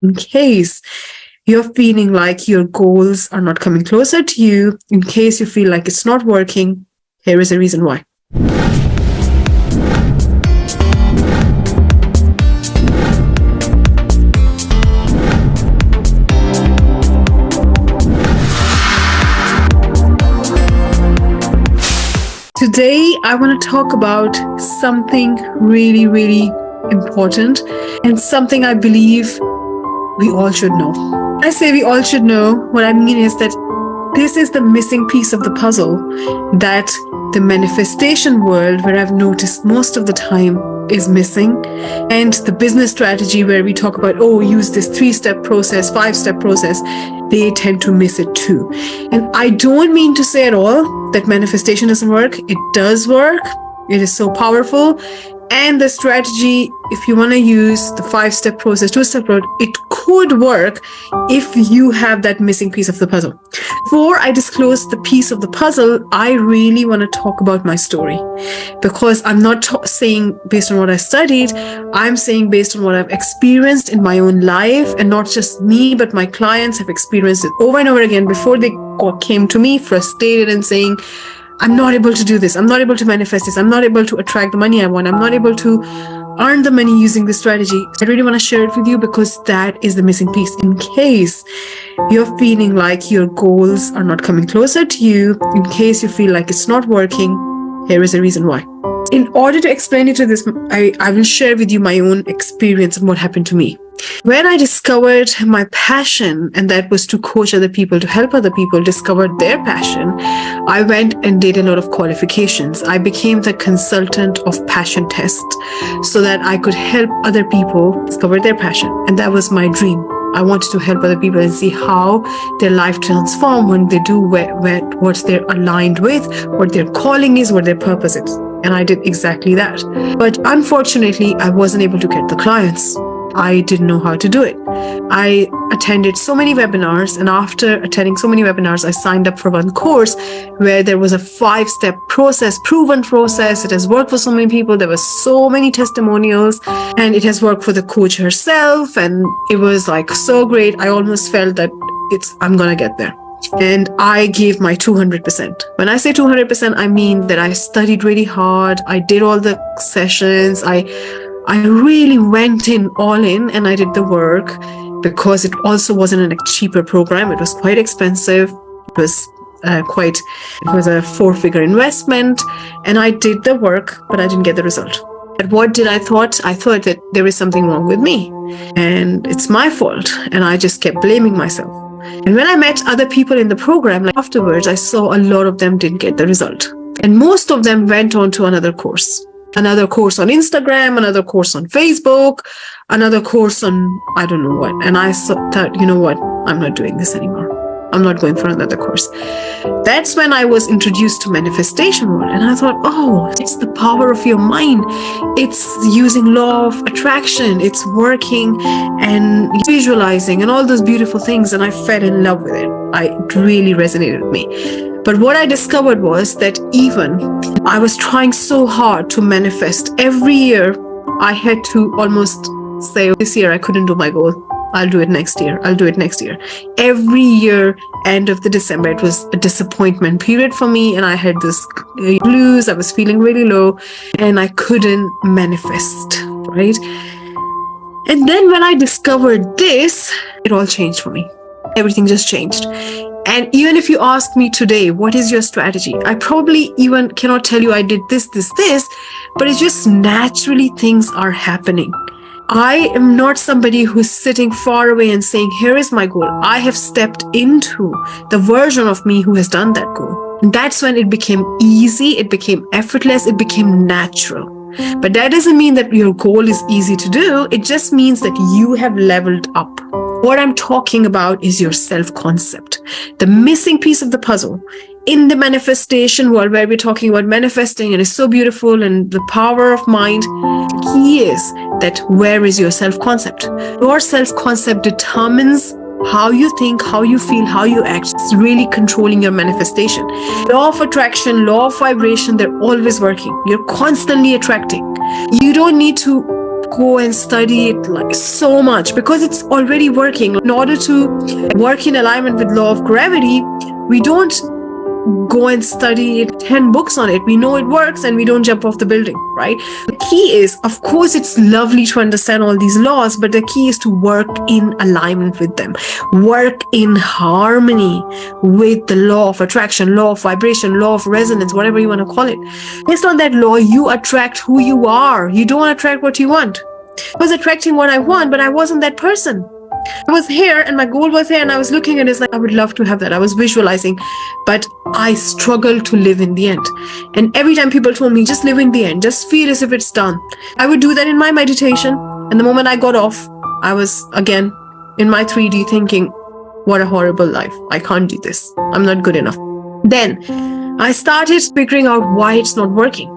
In case you're feeling like your goals are not coming closer to you, in case you feel like it's not working, here is a reason why. Today, I want to talk about something really, really important and something I believe we all should know. When I say we all should know, what I mean is that this is the missing piece of the puzzle that the manifestation world, where I've noticed most of the time, is missing. And the business strategy where we talk about, use this 3-step process, 5-step process, they tend to miss it too. And I don't mean to say at all that manifestation doesn't work. It does work. It is so powerful. And the strategy, if you want to use the 5-step process, 2-step road, it could work if you have that missing piece of the puzzle. Before I disclose the piece of the puzzle, I really want to talk about my story, because I'm not saying based on what I studied. I'm saying based on what I've experienced in my own life, and not just me, but my clients have experienced it over and over again before they came to me frustrated and saying, I'm not able to do this. I'm not able to manifest this. I'm not able to attract the money I want. I'm not able to earn the money using this strategy. I really want to share it with you because that is the missing piece. In case you're feeling like your goals are not coming closer to you, in case you feel like it's not working, here is a reason why. In order to explain it to this, I will share with you my own experience and what happened to me. When I discovered my passion, and that was to coach other people, to help other people discover their passion, I went and did a lot of qualifications. I became the consultant of passion test so that I could help other people discover their passion. And that was my dream. I wanted to help other people and see how their life transforms when they do what they're aligned with, what their calling is, what their purpose is. And I did exactly that. But unfortunately, I wasn't able to get the clients. I didn't know how to do it. I attended so many webinars, and after attending so many webinars, I signed up for one course where there was a 5-step process, proven process. It has worked for so many people. There were so many testimonials, and it has worked for the coach herself. And it was like so great. I almost felt that I'm going to get there. And I gave my 200%. When I say 200%, I mean that I studied really hard. I did all the sessions. I really went all in, and I did the work, because it also wasn't a cheaper program. It was quite expensive. It was a 4-figure investment, and I did the work, but I didn't get the result. But what did I thought? I thought that there is something wrong with me and it's my fault. And I just kept blaming myself. And when I met other people in the program, afterwards, I saw a lot of them didn't get the result. And most of them went on to another course on Instagram, another course on Facebook, another course on I don't know what. And I thought, you know what? I'm not doing this anymore. I'm not going for another course. That's when I was introduced to manifestation world. And I thought, it's the power of your mind. It's using law of attraction. It's working and visualizing and all those beautiful things. And I fell in love with it. It really resonated with me. But what I discovered was that even I was trying so hard to manifest. Every year, I had to almost say, this year I couldn't do my goal. I'll do it next year. I'll do it next year. Every year, end of the December, it was a disappointment period for me. And I had this blues. I was feeling really low and I couldn't manifest, right? And then when I discovered this, it all changed for me. Everything just changed. And even if you ask me today, what is your strategy? I probably even cannot tell you I did this, but it's just naturally things are happening. I am not somebody who's sitting far away and saying, here is my goal. I have stepped into the version of me who has done that goal. And that's when it became easy, it became effortless, it became natural. But that doesn't mean that your goal is easy to do. It just means that you have leveled up. What I'm talking about is your self-concept, the missing piece of the puzzle. In the manifestation world, where we're talking about manifesting, and it's so beautiful, and the power of mind, the key is that where is your self-concept? Your self-concept determines how you think, how you feel, how you act. It's really controlling your manifestation. Law of attraction, law of vibration, they're always working. You're constantly attracting. You don't need to go and study it like so much because it's already working. In order to work in alignment with law of gravity, we don't go and study 10 books on it. We know it works and we don't jump off the building, right? The key is, of course, it's lovely to understand all these laws, but the key is to work in alignment with them. Work in harmony with the law of attraction, law of vibration, law of resonance, whatever you want to call it. Based on that law, you attract who you are. You don't attract what you want. I was attracting what I want, but I wasn't that person. I was here and my goal was here and I was looking and it's like, I would love to have that. I was visualizing, but I struggled to live in the end. And every time people told me, just live in the end, just feel as if it's done. I would do that in my meditation. And the moment I got off, I was again in my 3D thinking, what a horrible life. I can't do this. I'm not good enough. Then I started figuring out why it's not working.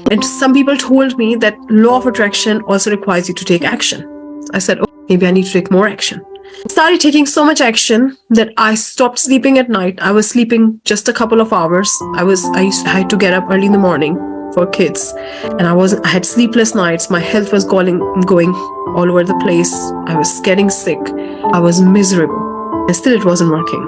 And some people told me that law of attraction also requires you to take action. I said, oh, maybe I need to take more action. I started taking so much action that I stopped sleeping at night. I was sleeping just a couple of hours. I had to get up early in the morning for kids, and I had sleepless nights. My health was going all over the place. I was getting sick. I was miserable, and still it wasn't working.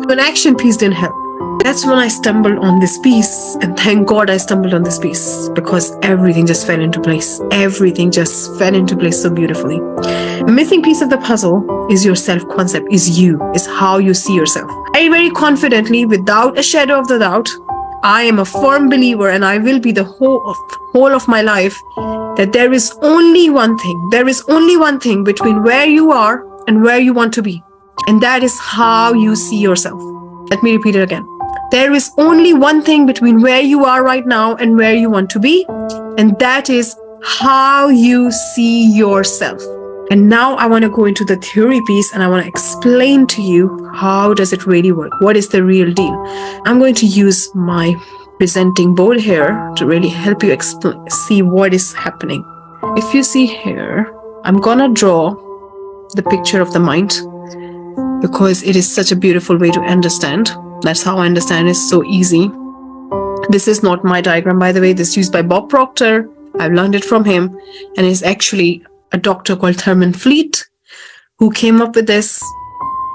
An action piece didn't help. That's when I stumbled on this piece, and thank God I stumbled on this piece because everything just fell into place. Everything just fell into place so beautifully. The missing piece of the puzzle is your self-concept, is you, is how you see yourself. Very, very confidently, without a shadow of the doubt, I am a firm believer, and I will be the whole of my life, that there is only one thing between where you are and where you want to be. And that is how you see yourself. Let me repeat it again. There is only one thing between where you are right now and where you want to be, and that is how you see yourself. And now I want to go into the theory piece and I want to explain to you how does it really work? What is the real deal? I'm going to use my presenting board here to really help you see what is happening. If you see here, I'm going to draw the picture of the mind because it is such a beautiful way to understand. That's how I understand. It's so easy. This is not my diagram, by the way. This is used by Bob Proctor. I've learned it from him. And it's actually a doctor called Thurman Fleet who came up with this.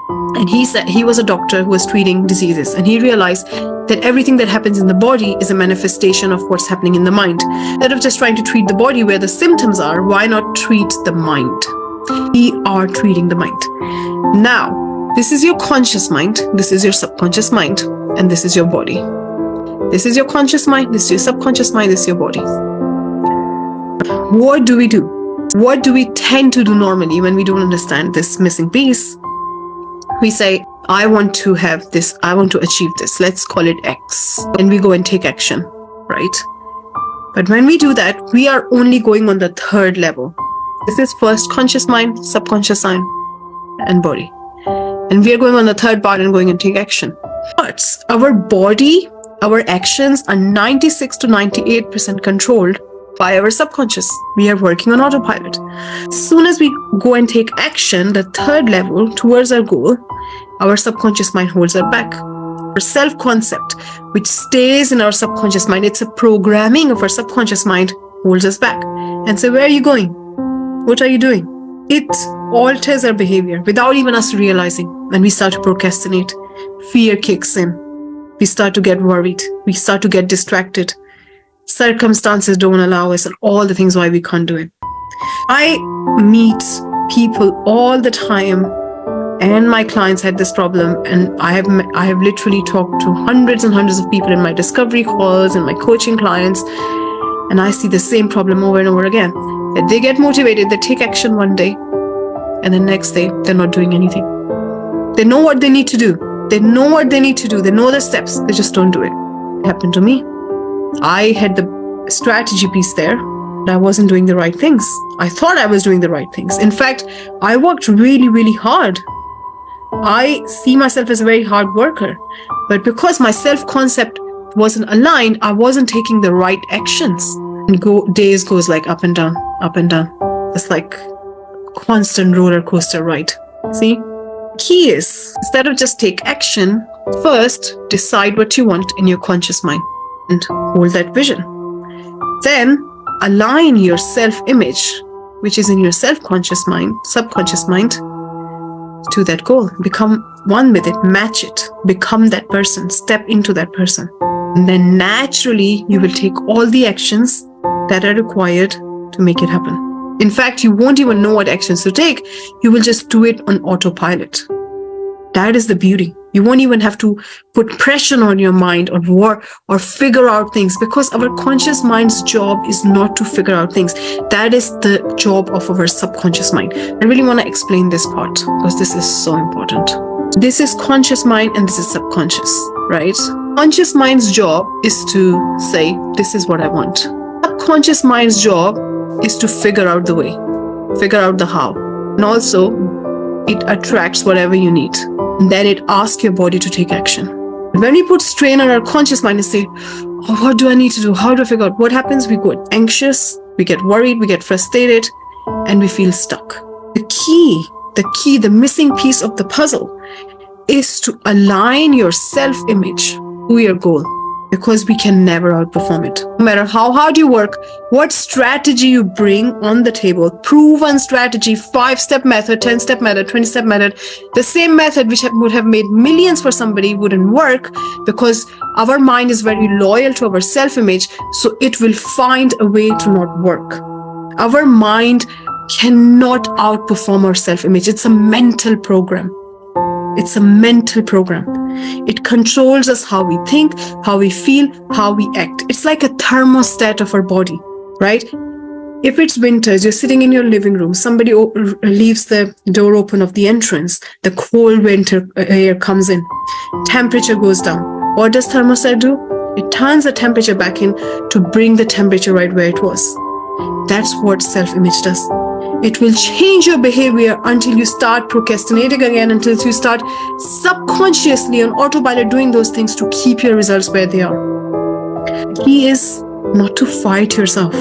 And he said he was a doctor who was treating diseases. And he realized that everything that happens in the body is a manifestation of what's happening in the mind. Instead of just trying to treat the body where the symptoms are, why not treat the mind? We are treating the mind. Now, this is your conscious mind, this is your subconscious mind, and this is your body. This is your conscious mind, this is your subconscious mind, this is your body. What do we do? What do we tend to do normally when we don't understand this missing piece? We say, I want to have this, I want to achieve this, let's call it X. And we go and take action, right? But when we do that, we are only going on the third level. This is first conscious mind, subconscious mind, and body. And we are going on the third part and going and take action. But our body, our actions are 96 to 98% controlled by our subconscious. We are working on autopilot. As soon as we go and take action, the third level towards our goal, our subconscious mind holds us back. Our self-concept, which stays in our subconscious mind, it's a programming of our subconscious mind, holds us back. And so where are you going? What are you doing? It alters our behavior without even us realizing. And we start to procrastinate. Fear kicks in. We start to get worried. We start to get distracted. Circumstances don't allow us and all the things why we can't do it. I meet people all the time, and my clients had this problem, and I have literally talked to hundreds and hundreds of people in my discovery calls and my coaching clients, and I see the same problem over and over again. That they get motivated, they take action one day, and the next day they're not doing anything. They know what they need to do. They know what they need to do. They know the steps. They just don't do it. It happened to me. I had the strategy piece there, but I wasn't doing the right things. I thought I was doing the right things. In fact, I worked really, really hard. I see myself as a very hard worker, but because my self-concept wasn't aligned, I wasn't taking the right actions. And days goes like up and down, up and down. It's like constant roller coaster ride. See? Key is, instead of just take action, first decide what you want in your conscious mind and hold that vision. Then align your self-image which is in your subconscious mind, to that goal. Become one with it, match it, become that person, step into that person. And then naturally, you will take all the actions that are required to make it happen. In fact, you won't even know what actions to take. You will just do it on autopilot. That is the beauty. You won't even have to put pressure on your mind or work or figure out things, because our conscious mind's job is not to figure out things. That is the job of our subconscious mind. I really want to explain this part because this is so important. This is conscious mind and this is subconscious, right? Conscious mind's job is to say, this is what I want. Subconscious mind's job is to figure out the way, figure out the how. And also, it attracts whatever you need. And then it asks your body to take action. When we put strain on our conscious mind and say, oh, what do I need to do? How do I figure out? What happens? We get anxious, we get worried, we get frustrated, and we feel stuck. The missing piece of the puzzle is to align your self-image to your goal, because we can never outperform it. No matter how hard you work, what strategy you bring on the table, proven strategy, 5-step method, 10-step method, 20-step method, the same method which would have made millions for somebody wouldn't work, because our mind is very loyal to our self-image, so it will find a way to not work. Our mind cannot outperform our self-image. It's a mental program. It's a mental program. It controls us, how we think, how we feel, how we act. It's like a thermostat of our body, right? If it's winter, you're sitting in your living room, somebody leaves the door open of the entrance, the cold winter air comes in, temperature goes down. What does thermostat do? It turns the temperature back in to bring the temperature right where it was. That's what self-image does. It will change your behavior until you start procrastinating again, until you start subconsciously on autopilot doing those things to keep your results where they are. The key is not to fight yourself,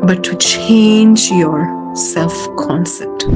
but to change your self-concept.